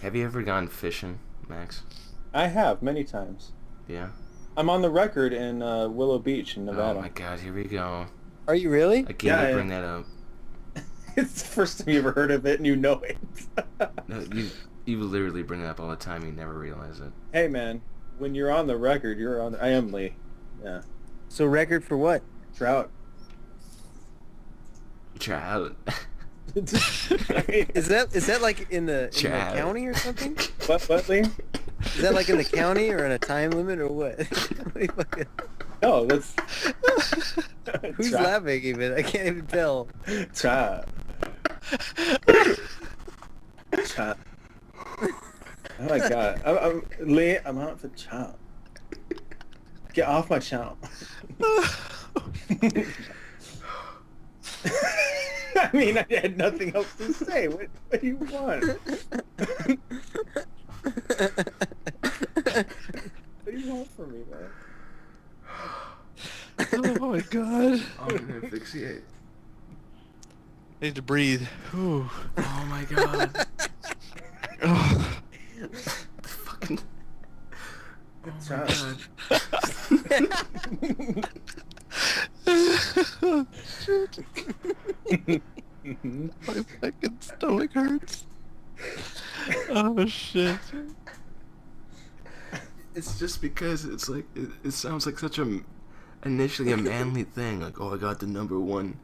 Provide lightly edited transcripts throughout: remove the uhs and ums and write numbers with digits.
Have you ever gone fishing, Max? I have many times. Yeah. I'm on the record in Willow Beach in Oh Nevada. my God, here we go. Are you really? Again, Yeah, you I bring am. that up. It's the first time you ever heard of it, and you know it. No, you literally bring it up all the time. You never realize it. Hey, man, when you're on the record, you're on. I am Lee. Yeah, So record for what? trout. Child. Is that like in the Chad. county or something? What, Lee? Is that like in the county or in a time limit or what? What do you fucking- No, that's Who's trout. laughing even? I can't even tell. Trout. Trout. Oh my God, Lee. I'm out for trout. Get off my channel. I mean, I had nothing else to say. What do you want? What do you want from me, man? Oh my God. I'm gonna asphyxiate. I need to breathe. Whew. Oh my God. Oh. Fucking. Oh my Trout. Oh, shit. My fucking stomach hurts. Oh shit. It's just because it's like it sounds like such a initially a manly thing. Like, oh, I got the #1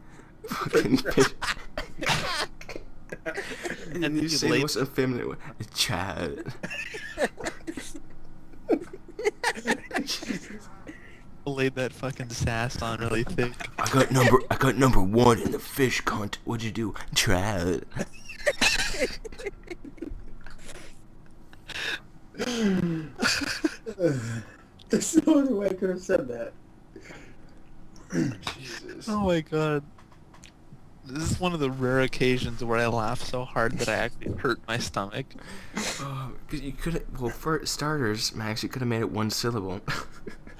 fucking fish. And then you say the most effeminate word, Chad. Laid that fucking sass on really thick. I got #1 in the fish cunt. What'd you do? Chad. There's no other way I could have said that. Jesus. Oh my God. This is one of the rare occasions where I laugh so hard that I actually hurt my stomach. Because you could have, well, for starters, Max, you could have made it one syllable.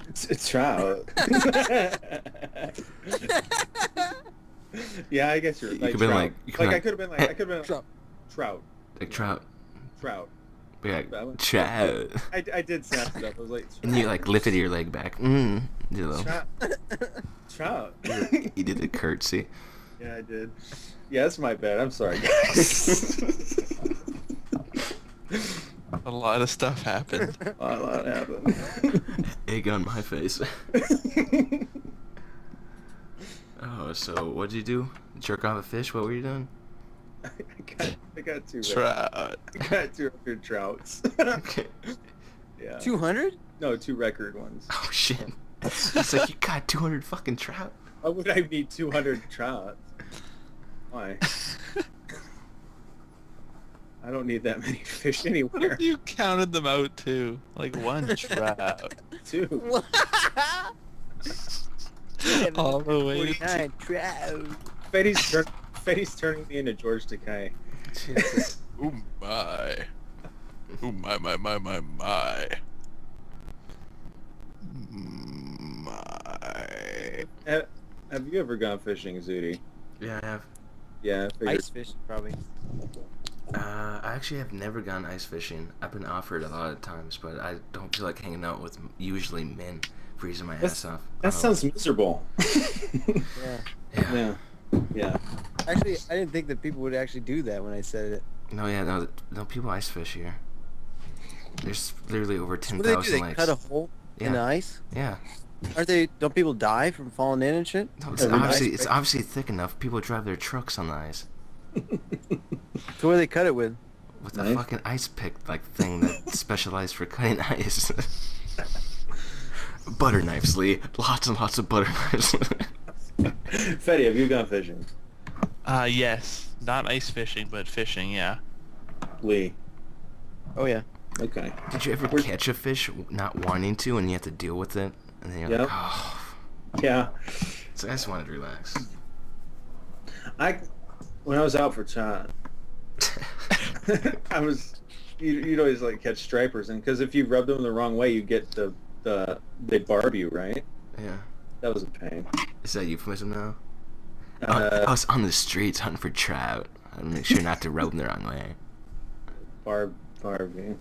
It's trout. Yeah, I guess you're. You Like, could've been trout. like- you could've I could have been like, I could have been Trout. trout. Like trout. Trout. But yeah, That one? Chad. I did snap it up. I was like, And you like lifted your leg back. You know. trout. Trout. You did the curtsy. Yeah, I did. Yeah, that's my bad. I'm sorry, guys. A lot of stuff happened. A lot happened. Egg on my face. Oh, so what'd you do? Jerk off a fish? What were you doing? I got two. Trout. I got 200 trouts. Okay. Yeah. 200? No, 2 record ones. Oh shit. It's like you got 200 fucking trout. Why would I need 200 trouts? Why? I don't need that many fish What anywhere. if you counted them out too? Like one trout. 2. All the way. 49 trout. Feddy's turning me into George Takei. Jesus. Oh my. Oh my. My. Have you ever gone fishing, Zooty? Yeah, I have. Yeah, I figured. Ice fish, probably. I actually have never gone ice fishing. I've been offered a lot of times, but I don't feel like hanging out with usually men, freezing my ass off. That sounds miserable. Yeah. Yeah. Yeah. Actually, I didn't think that people would actually do that when I said it. No, people ice fish here. There's literally over What do they do? 10,000 They lakes. cut a hole in the Yeah. ice? Yeah. Don't people die from falling in and shit? No, it's Every obviously ice it's pick. obviously thick enough. People drive their trucks on the ice So what do they cut it with? with a Knife? fucking ice pick like thing that's specialized for cutting ice. Butter knives, Lee. Lots and lots of butter knives. Feddy, have you gone fishing? Yes. Not ice fishing, but fishing, yeah. Lee. Oh, yeah. Okay. Did you ever catch a fish not wanting to and you have to deal with it? And then you're Yep. like, oh. Yeah. So I just wanted to relax. When I was out for China, you'd always like catch stripers, and because if you rub them the wrong way, you get they barb you, right? Yeah. That was a pain. Is that euphemism now? I was on the streets hunting for trout. I had to make sure not to rub them the wrong way. Barbie.